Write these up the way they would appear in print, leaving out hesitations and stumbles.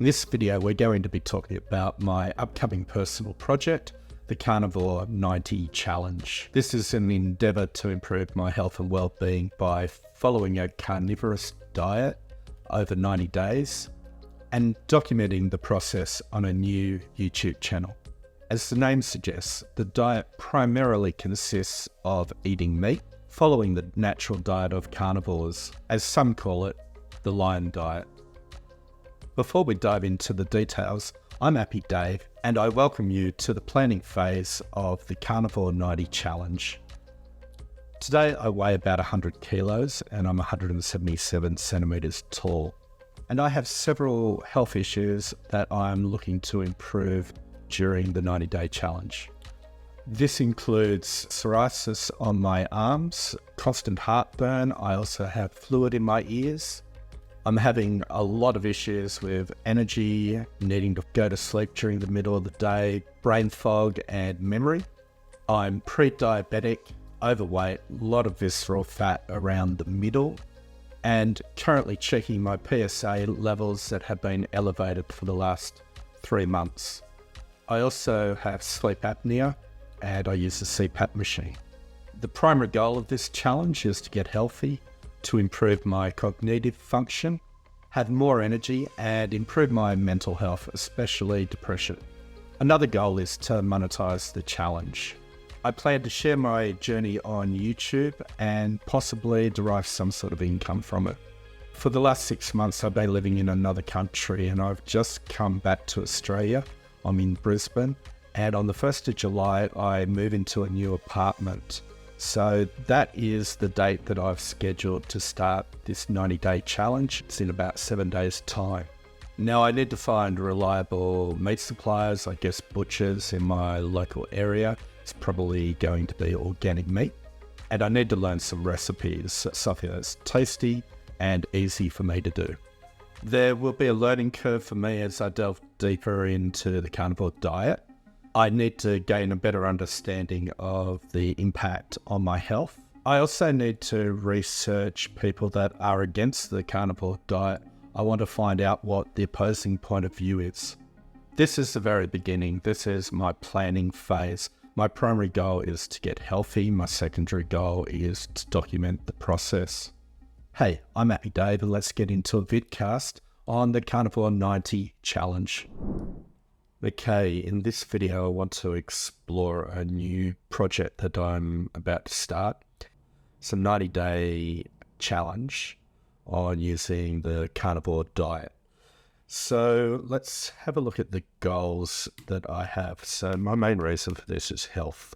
In this video, we're going to be talking about my upcoming personal project, the Carnivore 90 Challenge. This is an endeavour to improve my health and well-being by following a carnivorous diet over 90 days and documenting the process on a new YouTube channel. As the name suggests, the diet primarily consists of eating meat, following the natural diet of carnivores, as some call it, the lion diet. Before we dive into the details, I'm Appy Dave, and I welcome you to the planning phase of the Carnivore 90 Challenge. Today I weigh about 100 kilos and I'm 177 centimeters tall. And I have several health issues that I'm looking to improve during the 90-day challenge. This includes psoriasis on my arms, constant heartburn. I also have fluid in my ears. I'm having a lot of issues with energy, needing to go to sleep during the middle of the day, brain fog and memory. I'm pre-diabetic, overweight, a lot of visceral fat around the middle, and currently checking my PSA levels that have been elevated for the last 3 months. I also have sleep apnea and I use the CPAP machine. The primary goal of this challenge is to get healthy, to improve my cognitive function, have more energy, and improve my mental health, especially depression. Another goal is to monetize the challenge. I plan to share my journey on YouTube and possibly derive some sort of income from it. For the last 6 months, I've been living in another country and I've just come back to Australia. I'm in Brisbane, and on the 1st of July, I move into a new apartment. So that is the date that I've scheduled to start this 90-day challenge. It's in about 7 days' time. Now I need to find reliable meat suppliers, I guess butchers in my local area. It's probably going to be organic meat. And I need to learn some recipes, something that's tasty and easy for me to do. There will be a learning curve for me as I delve deeper into the carnivore diet. I need to gain a better understanding of the impact on my health. I also need to research people that are against the carnivore diet. I want to find out what the opposing point of view is. This is the very beginning. This is my planning phase. My primary goal is to get healthy. My secondary goal is to document the process. Hey, I'm Appy Dave, and let's get into a VidCast on the Carnivore 90 Challenge. Okay, in this video I want to explore a new project that I'm about to start. It's a 90-day challenge on using the carnivore diet. So let's have a look at the goals that I have. So my main reason for this is health.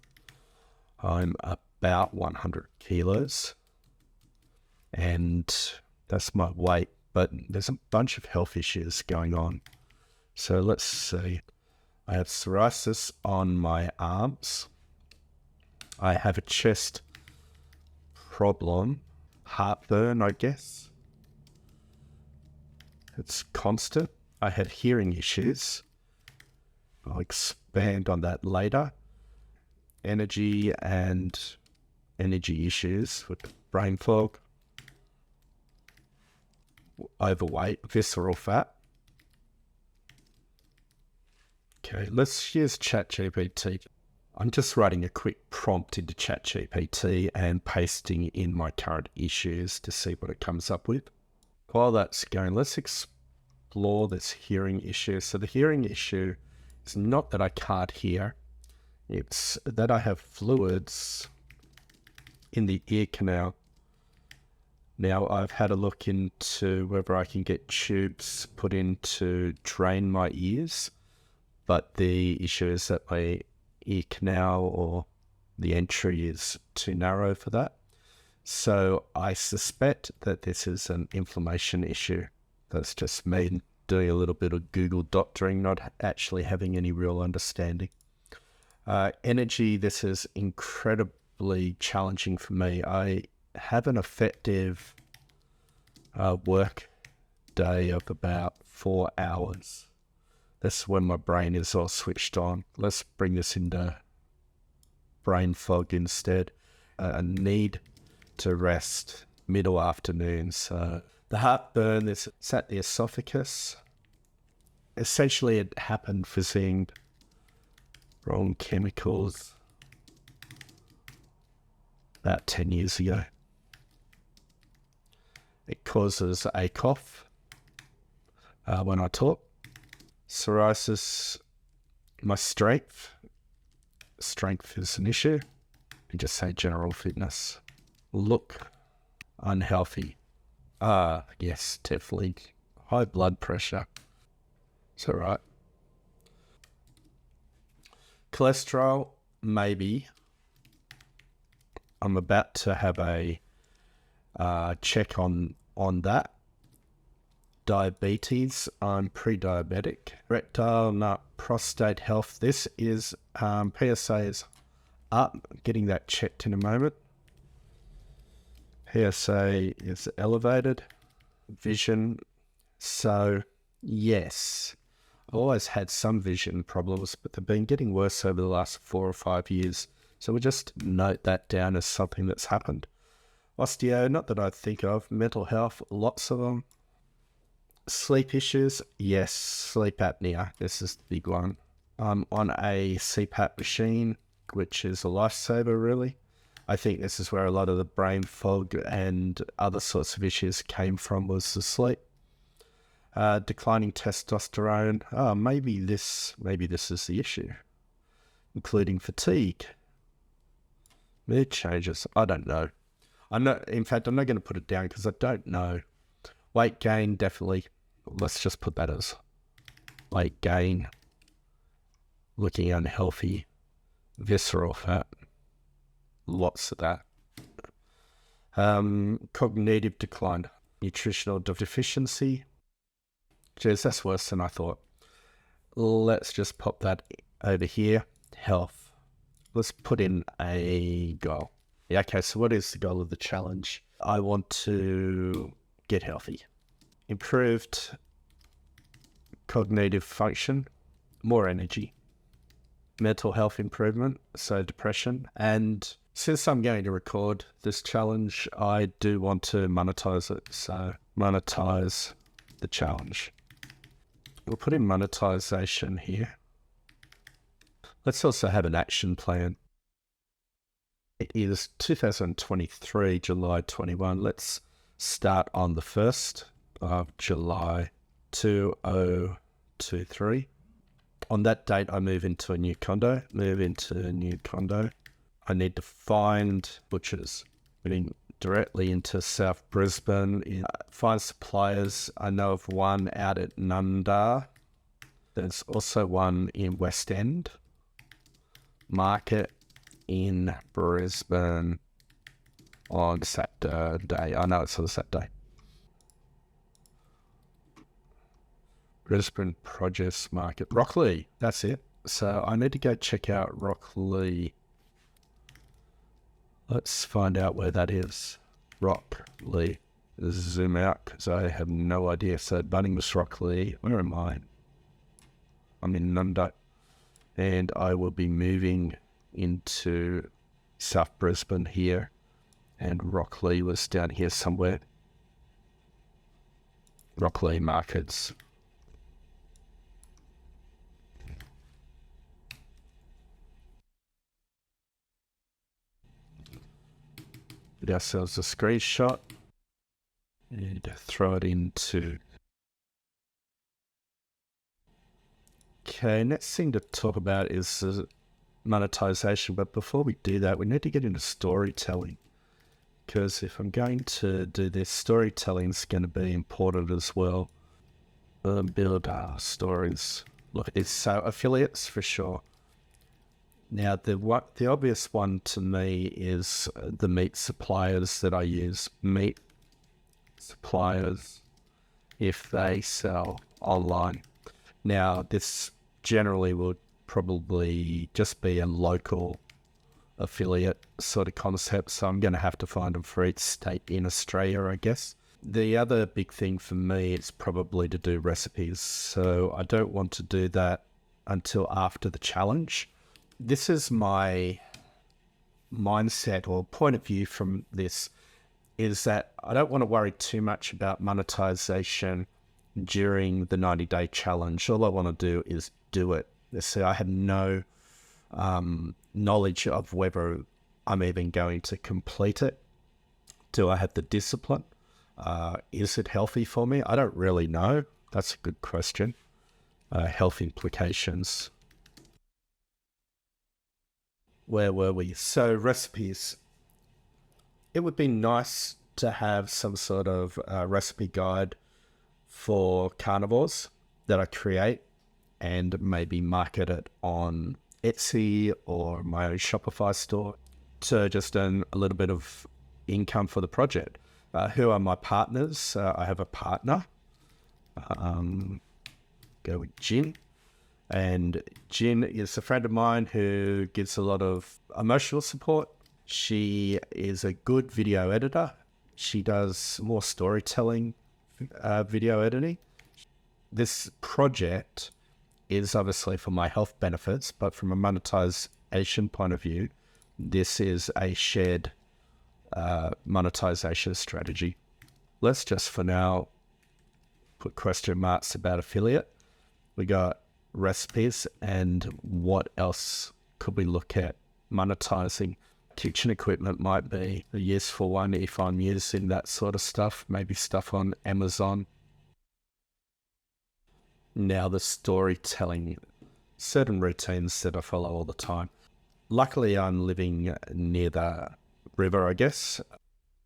I'm about 100 kilos and that's my weight, but there's a bunch of health issues going on. So let's see. I have psoriasis on my arms. I have a chest problem, heartburn, I guess. It's constant. I have hearing issues. I'll expand on that later. Energy issues with brain fog, overweight, visceral fat. Okay, let's use ChatGPT. I'm just writing a quick prompt into ChatGPT and pasting in my current issues to see what it comes up with. While that's going, let's explore this hearing issue. So the hearing issue is not that I can't hear, it's that I have fluids in the ear canal. Now I've had a look into whether I can get tubes put in to drain my ears. But the issue is that my ear canal or the entry is too narrow for that. So I suspect that this is an inflammation issue. That's just me doing a little bit of Google doctoring, not actually having any real understanding. Energy, this is incredibly challenging for me. I have an effective work day of about 4 hours. That's when my brain is all switched on. Let's bring this into brain fog instead. A need to rest middle afternoon. So the heartburn is at the esophagus. essentially it happened for seeing wrong chemicals about 10 years ago. It causes a cough when I talk. Psoriasis, my strength is an issue. You just say general fitness. Look unhealthy. Yes, definitely. High blood pressure. It's all right. Cholesterol, maybe. I'm about to have a check on that. Diabetes, I'm pre-diabetic. Erectile nut prostate health. This is PSA is up. Getting that checked in a moment. PSA is elevated. Vision. So, yes, I've always had some vision problems, but they've been getting worse over the last 4 or 5 years. So we'll just note that down as something that's happened. Osteo, not that I think of. Mental health, lots of them. Sleep issues, yes. Sleep apnea, this is the big one. I'm on a CPAP machine, which is a lifesaver, really. I think this is where a lot of the brain fog and other sorts of issues came from, was the sleep. Declining testosterone. Maybe this is the issue, including fatigue. Mood changes. I don't know. In fact, I'm not going to put it down because I don't know. Weight gain, definitely. Let's just put that as weight gain. Looking unhealthy. Visceral fat. Lots of that. Cognitive decline. Nutritional deficiency. Jeez, that's worse than I thought. Let's just pop that over here. Health. Let's put in a goal. Yeah, okay, so what is the goal of the challenge? I want to get healthy. Improved cognitive function, more energy, mental health improvement, so depression. And since I'm going to record this challenge, I do want to monetize it. So monetize the challenge. We'll put in monetization here. Let's also have an action plan. It is 2023, July 21. Let's start on the 1st of July 2023. On that date, I move into a new condo. I need to find butchers. Moving directly into South Brisbane. Find suppliers. I know of one out at Nunda. There's also one in West End. Market in Brisbane on Saturday. I know it's on Saturday. Brisbane Produce Market. Rockley, that's it. So I need to go check out Rockley. Let's find out where that is. Rockley. Zoom out because I have no idea. So Bunnings Rockley. Where am I? I'm in Nunda. And I will be moving into South Brisbane here, and Rockley was down here somewhere. Rockley markets. Put ourselves a screenshot and throw it into. Okay, next thing to talk about is monetization, but before we do that, we need to get into storytelling, because if I'm going to do this, storytelling is going to be important as well. Build stories. Look, it's so affiliates for sure. Now, the obvious one to me is the meat suppliers that I use. Meat suppliers, if they sell online. Now, this generally would probably just be a local affiliate sort of concept, so I'm going to have to find them for each state in Australia, I guess. The other big thing for me is probably to do recipes, so I don't want to do that until after the challenge. This is my mindset or point of view from this, is that I don't want to worry too much about monetization during the 90-day challenge. All I want to do is do it. So I had no knowledge of whether I'm even going to complete it. Do I have the discipline? Is it healthy for me? I don't really know. That's a good question. Health implications. Where were we? So recipes. It would be nice to have some sort of recipe guide for carnivores that I create and maybe market it on Etsy or my own Shopify store to just earn a little bit of income for the project. Who are my partners? I have a partner. Go with Jin. And Jin is a friend of mine who gives a lot of emotional support. She is a good video editor. She does more storytelling video editing. This project is obviously for my health benefits, but from a monetization point of view, this is a shared monetization strategy. Let's just for now put question marks about affiliate. We got recipes, and what else could we look at monetizing? Kitchen equipment might be a useful one if I'm using that sort of stuff, maybe stuff on Amazon. Now the storytelling, certain routines that I follow all the time. Luckily, I'm living near the river, I guess.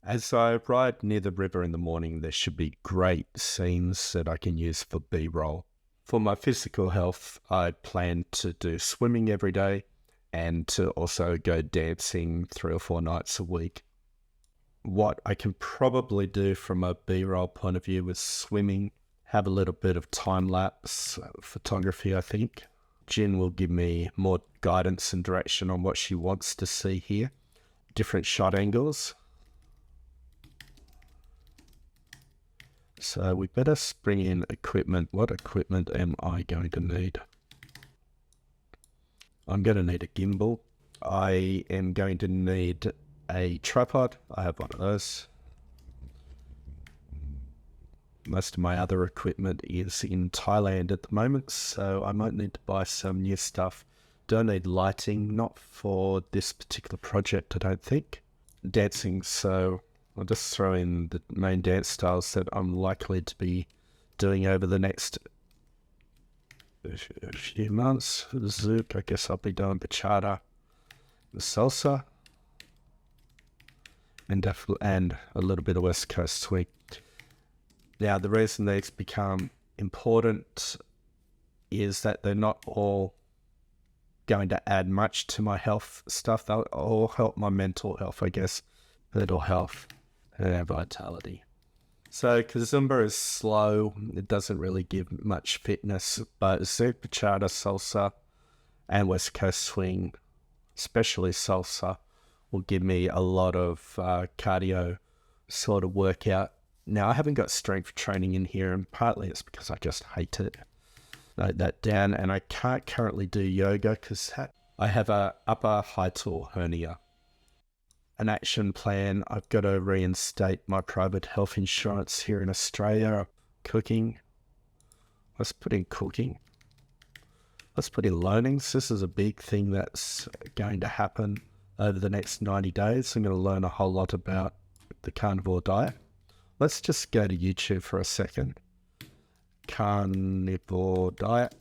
As I ride near the river in the morning, there should be great scenes that I can use for B-roll. For my physical health, I plan to do swimming every day and to also go dancing 3 or 4 nights a week. What I can probably do from a B-roll point of view is swimming, have a little bit of time-lapse photography, I think. Jen will give me more guidance and direction on what she wants to see here. Different shot angles. So we better bring in equipment. What equipment am I going to need? I'm going to need a gimbal. I am going to need a tripod. I have one of those. Most of my other equipment is in Thailand at the moment, so I might need to buy some new stuff. Don't need lighting, not for this particular project, I don't think. Dancing, so I'll just throw in the main dance styles that I'm likely to be doing over the next few months. Zouk, I guess I'll be doing bachata, the salsa, and a little bit of West Coast swing. Now, the reason these become important is that they're not all going to add much to my health stuff. They'll all help my mental health, I guess, mental health and vitality. So Kazumba is slow. It doesn't really give much fitness, but Zouk, bachata, salsa, and West Coast swing, especially salsa, will give me a lot of cardio sort of workout. Now, I haven't got strength training in here, and partly it's because I just hate it. Note that down, and I can't currently do yoga because I have a upper hiatal hernia. An action plan, I've got to reinstate my private health insurance here in Australia. Cooking. Let's put in cooking. Let's put in learnings. This is a big thing that's going to happen over the next 90 days. I'm going to learn a whole lot about the carnivore diet. Let's just go to YouTube for a second. Carnivore diet.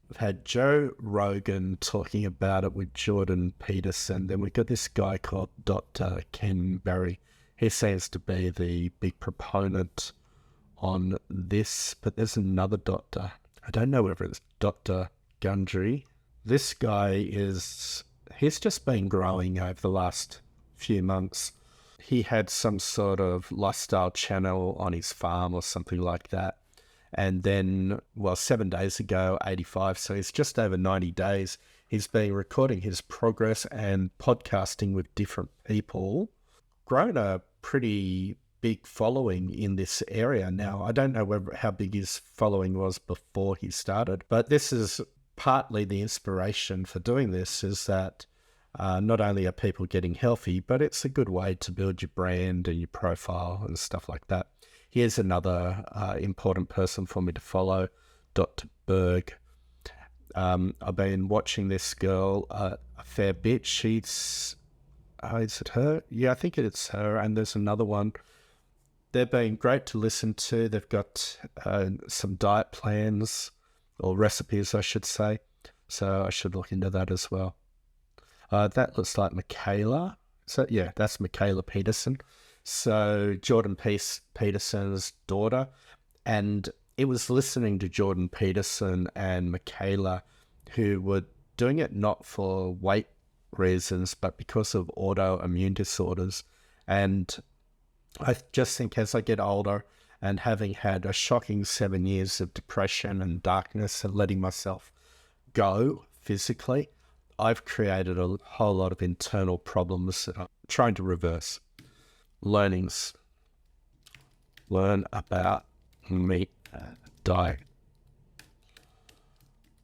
We've had Joe Rogan talking about it with Jordan Peterson. Then we've got this guy called Dr. Ken Berry. He seems to be the big proponent on this, but there's another doctor. I don't know whether it's Dr. Gundry. This guy he's just been growing over the last few months. He had some sort of lifestyle channel on his farm or something like that. And then, 7 days ago, 85, so he's just over 90 days, he's been recording his progress and podcasting with different people. Grown a pretty big following in this area now. I don't know how big his following was before he started, but this is partly the inspiration for doing this, is that not only are people getting healthy, but it's a good way to build your brand and your profile and stuff like that. Here's another important person for me to follow, Dr. Berg. I've been watching this girl a fair bit. She's, is it her? Yeah, I think it's her. And there's another one. They've been great to listen to. They've got some diet plans, or recipes, I should say. So I should look into that as well. That looks like Michaela. So yeah, that's Michaela Peterson. So Jordan Peterson's daughter. And it was listening to Jordan Peterson and Michaela, who were doing it not for weight reasons, but because of autoimmune disorders. And I just think as I get older, and having had a shocking 7 years of depression and darkness and letting myself go physically, I've created a whole lot of internal problems that I'm trying to reverse. Learnings. Learn about meat diet.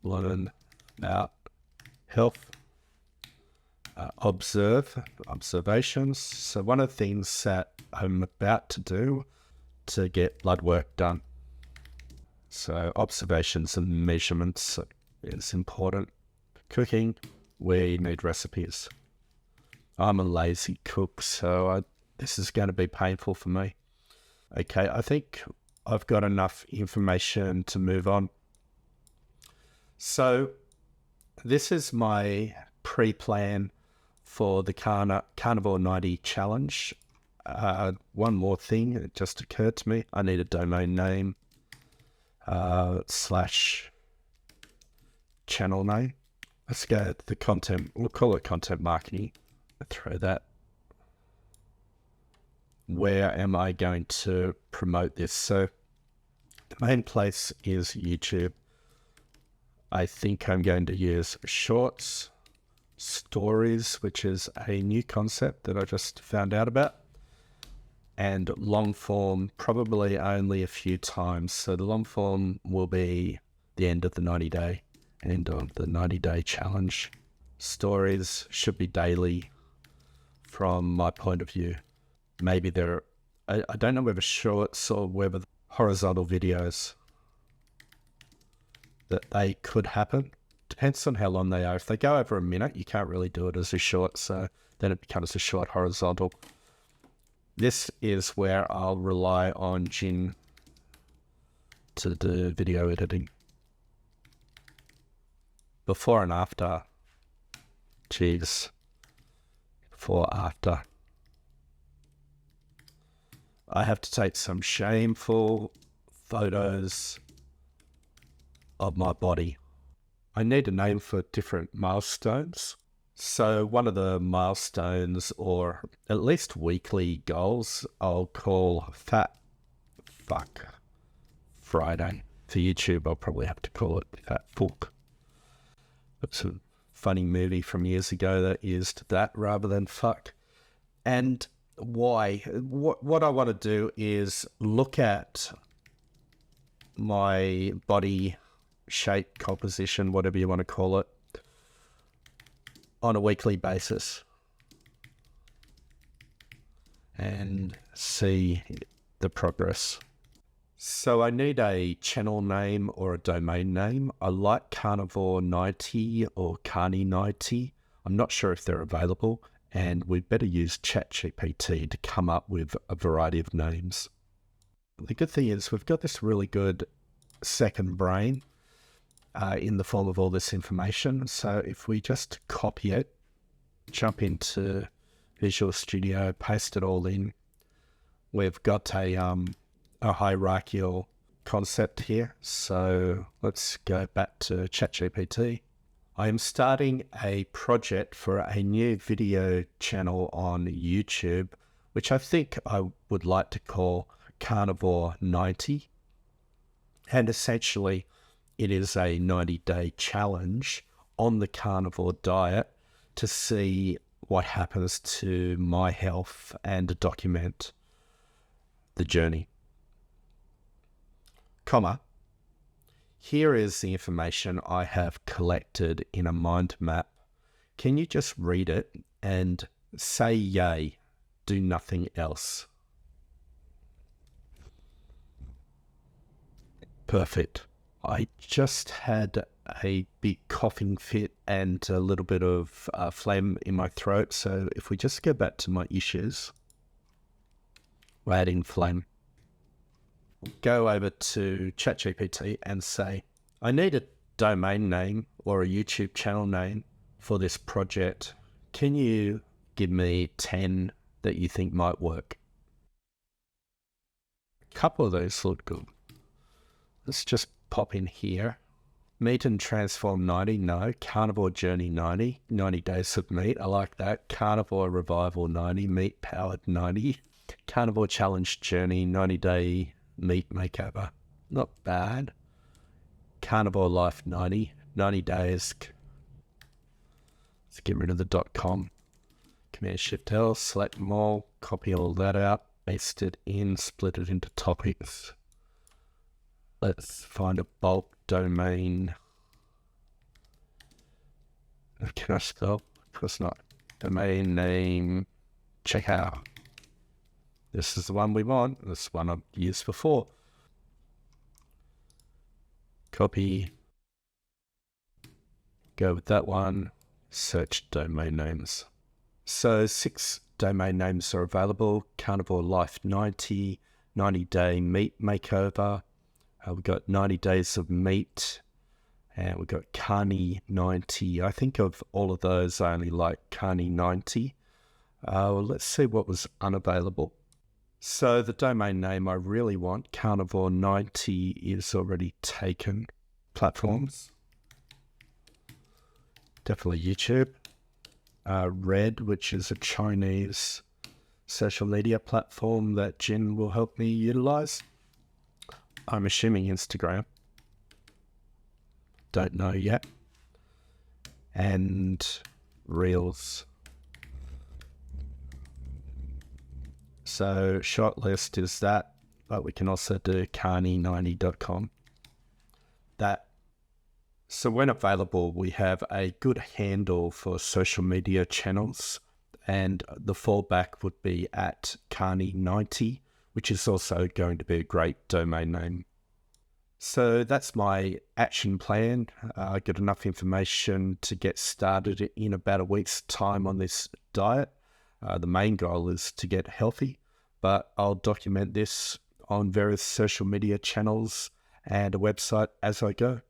Learn about health. Observations. So one of the things that I'm about to do to get blood work done. So observations and measurements is important. Cooking, we need recipes. I'm a lazy cook, so this is going to be painful for me. Okay, I think I've got enough information to move on. So this is my pre-plan for the Carnivore 90 challenge. One more thing, it just occurred to me. I need a domain name / channel name. Let's go to the content. We'll call it content marketing. Throw that. Where am I going to promote this? So the main place is YouTube. I think I'm going to use shorts, stories, which is a new concept that I just found out about, and long form, probably only a few times. So the long form will be the end of the 90-day challenge. Stories should be daily from my point of view. Maybe I don't know whether shorts or whether horizontal videos, that they could happen. Depends on how long they are. If they go over a minute, you can't really do it as a short, so then it becomes a short horizontal. This is where I'll rely on Jin to do video editing. Before and after. Jeez. Before, after. I have to take some shameful photos of my body. I need a name for different milestones. So one of the milestones, or at least weekly goals, I'll call Fat Fuck Friday. For YouTube, I'll probably have to call it Fat Fuck. It's a funny movie from years ago that used that rather than fuck. And why? What I want to do is look at my body shape, composition, whatever you want to call it, on a weekly basis and see the progress. So I need a channel name or a domain name. I like Carnivore 90 or Carney 90. I'm not sure if they're available, and we better use ChatGPT to come up with a variety of names. The good thing is we've got this really good second brain in the form of all this information. So if we just copy it, jump into Visual Studio, paste it all in, we've got a hierarchical concept here. So let's go back to ChatGPT. I am starting a project for a new video channel on YouTube, which I think I would like to call Carnivore 90. And essentially, it is a 90-day challenge on the carnivore diet to see what happens to my health and to document the journey. Here is the information I have collected in a mind map. Can you just read it and say yay, do nothing else? Perfect. I just had a big coughing fit and a little bit of phlegm in my throat. So if we just go back to my issues, we're adding phlegm. Go over to ChatGPT and say, I need a domain name or a YouTube channel name for this project. Can you give me 10 that you think might work? A couple of those look good. Let's just pop in here. Meat and Transform 90, no. Carnivore Journey 90, 90 Days of Meat, I like that. Carnivore Revival 90, Meat Powered 90. Carnivore Challenge Journey, 90-day meat makeover, not bad. Carnivore Life 90, 90 days. Let's get rid of the .com. Command Shift L, select them all, copy all that out, paste it in, split it into topics. Let's find a bulk domain. Can I spell? Of course not. Domain name, check out. This is the one we want. This one I've used before. Copy. Go with that one. Search domain names. So 6 domain names are available. Carnivore Life 90, 90-day meat makeover. We've got 90 days of meat. And we've got Carney 90. I think of all of those, I only like Carney 90. Well, let's see what was unavailable. So the domain name I really want, Carnivore 90, is already taken. Platforms. Definitely YouTube. Red, which is a Chinese social media platform that Jin will help me utilize. I'm assuming Instagram. Don't know yet. And Reels. So shortlist is that, but we can also do carney90.com. That. So when available, we have a good handle for social media channels, and the fallback would be at Carney90, which is also going to be a great domain name. So that's my action plan. I got enough information to get started in about a week's time on this diet. The main goal is to get healthy, but I'll document this on various social media channels and a website as I go.